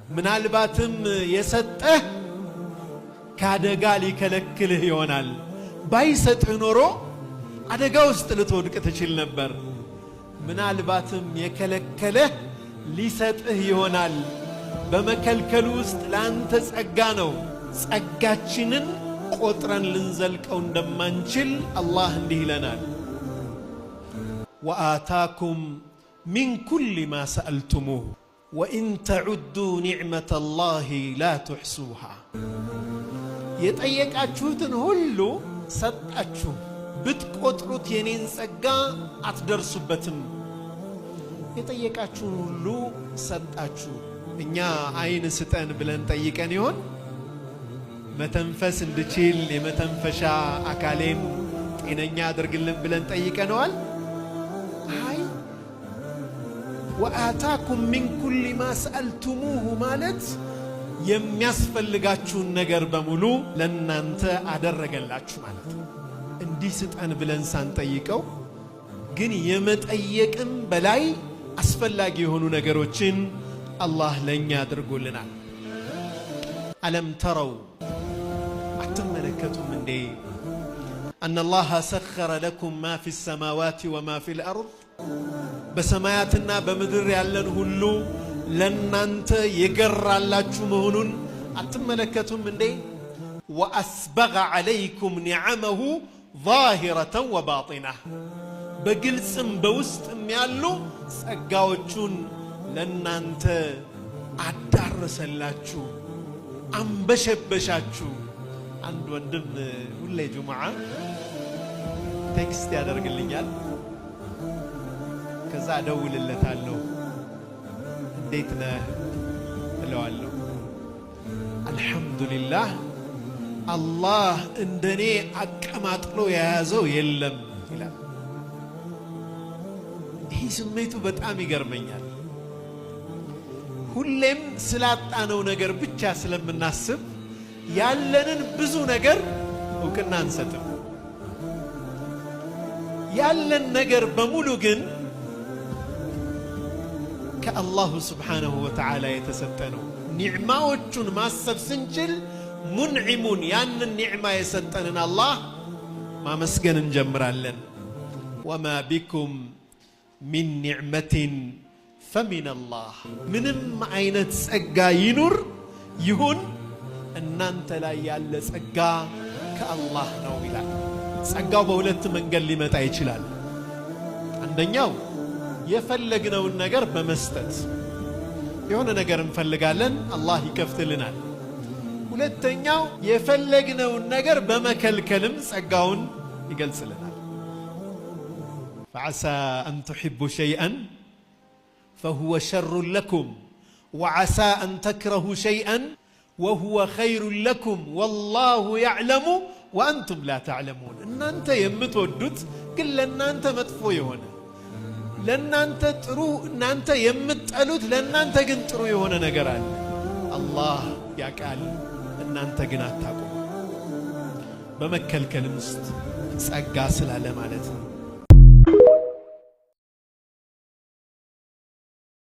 ምናልባትም የሰጠህ ካደጋ ሊከለክልህ ይሆናል። ባይሰጥህ ኖሮ አደጋ ውስጥ ልትወድቅ ትችል ነበር። ምናልባትም የከለከለህ ሊሰጥህ ይሆናል። በመከልከሉ ውስጥ ለአንተ ጸጋ ነው። ጸጋችንን ቆጥረን ልንዘልቀው እንደማንችል አላህ እንዲህ ይለናል፣ ወአታኩም ሚን ኩሊ ማ ሰአልቱሙሁ ወኢን ተዑዱ ኒዕመተ ላሂ ላ ትሕሱሃ። የጠየቃችሁትን ሁሉ ሰጣችሁ፣ ብትቆጥሩት የኔን ጸጋ አትደርሱበትም። የጠየቃችሁን ሁሉ ሰጣችሁ። እኛ አይን ስጠን ብለን ጠይቀን ይሆን? መተንፈስ እንድችል የመተንፈሻ አካሌን ጤነኛ አድርግልን ብለን ጠይቀነዋል? አይ ወአታኩም ሚን ኩሊ ማ ሰአልቱሙሁ ማለት የሚያስፈልጋችሁን ነገር በሙሉ ለናንተ አደረገላችሁ ማለት ነው። እንዲህ ስጠን ብለን ሳንጠይቀው ግን የመጠየቅም በላይ አስፈላጊ የሆኑ ነገሮችን አላህ ለኛ አድርጎልናል። አለም ተረው አትመለከቱም እንዴ አነ አላህ ሰኸረ ለኩም ማ ፊ ሰማዋት ወማ ፊ ልአርድ፣ በሰማያትና በምድር ያለን ሁሉ ለናንተ የገራላችሁ መሆኑን አትመለከቱም እንዴ? ወአስበገ ዐለይኩም ኒዓመሁ ዛሂረተን ወባጢና፣ በግልጽም በውስጥም ያሉ ጸጋዎቹን ለናንተ አዳረሰላችሁ፣ አንበሸበሻችሁ። አንድ ወንድም ሁሌ ጁምዓ ቴክስት ያደርግልኛል። ከዛ እደውልለታለሁ፣ እንዴት ነህ እለዋለሁ። አልሐምዱሊላህ አላህ እንደኔ አቀማጥሎ የያዘው የለም ይላል። ይህ ስሜቱ በጣም ይገርመኛል። ሁሌም ስላጣነው ነገር ብቻ ስለምናስብ ያለንን ብዙ ነገር እውቅና አንሰጥም። ያለን ነገር በሙሉ ግን ከአላሁ ስብሓነሁ ወተዓላ የተሰጠ ነው። ኒዕማዎቹን ማሰብ ስንችል ሙንዒሙን ያንን ኒዕማ የሰጠንን አላህ ማመስገን እንጀምራለን። ወማ ቢኩም ሚን ኒዕመትን ፈሚን አላህ፣ ምንም አይነት ጸጋ ይኑር ይሁን እናንተ ላይ ያለ ጸጋ ከአላህ ነው ይላል። ጸጋው በሁለት መንገድ ሊመጣ ይችላል። አንደኛው የፈለግነውን ነገር በመስጠት የሆነ ነገር እንፈልጋለን፣ አላህ ይከፍትልናል። ሁለተኛው የፈለግነውን ነገር በመከልከልም ጸጋውን ይገልጽልናል። ፈዐሳ አን ቱሒቡ ሸይአን ፈሁወ ሸሩን ለኩም ወዐሳ አን ተክረሁ ሸይአን ወሁወ ኸይሩን ለኩም ወላሁ ያዕለሙ ወአንቱም ላ ተዕለሙን። እናንተ የምትወዱት ግን ለእናንተ መጥፎ የሆነ ለእናንተ ጥሩ እናንተ የምትጠሉት ለእናንተ ግን ጥሩ የሆነ ነገር አለ። አላህ ያውቃል፣ እናንተ ግን አታውቁም። በመከልከልም ውስጥ ጸጋ ስላለ ማለት ነው።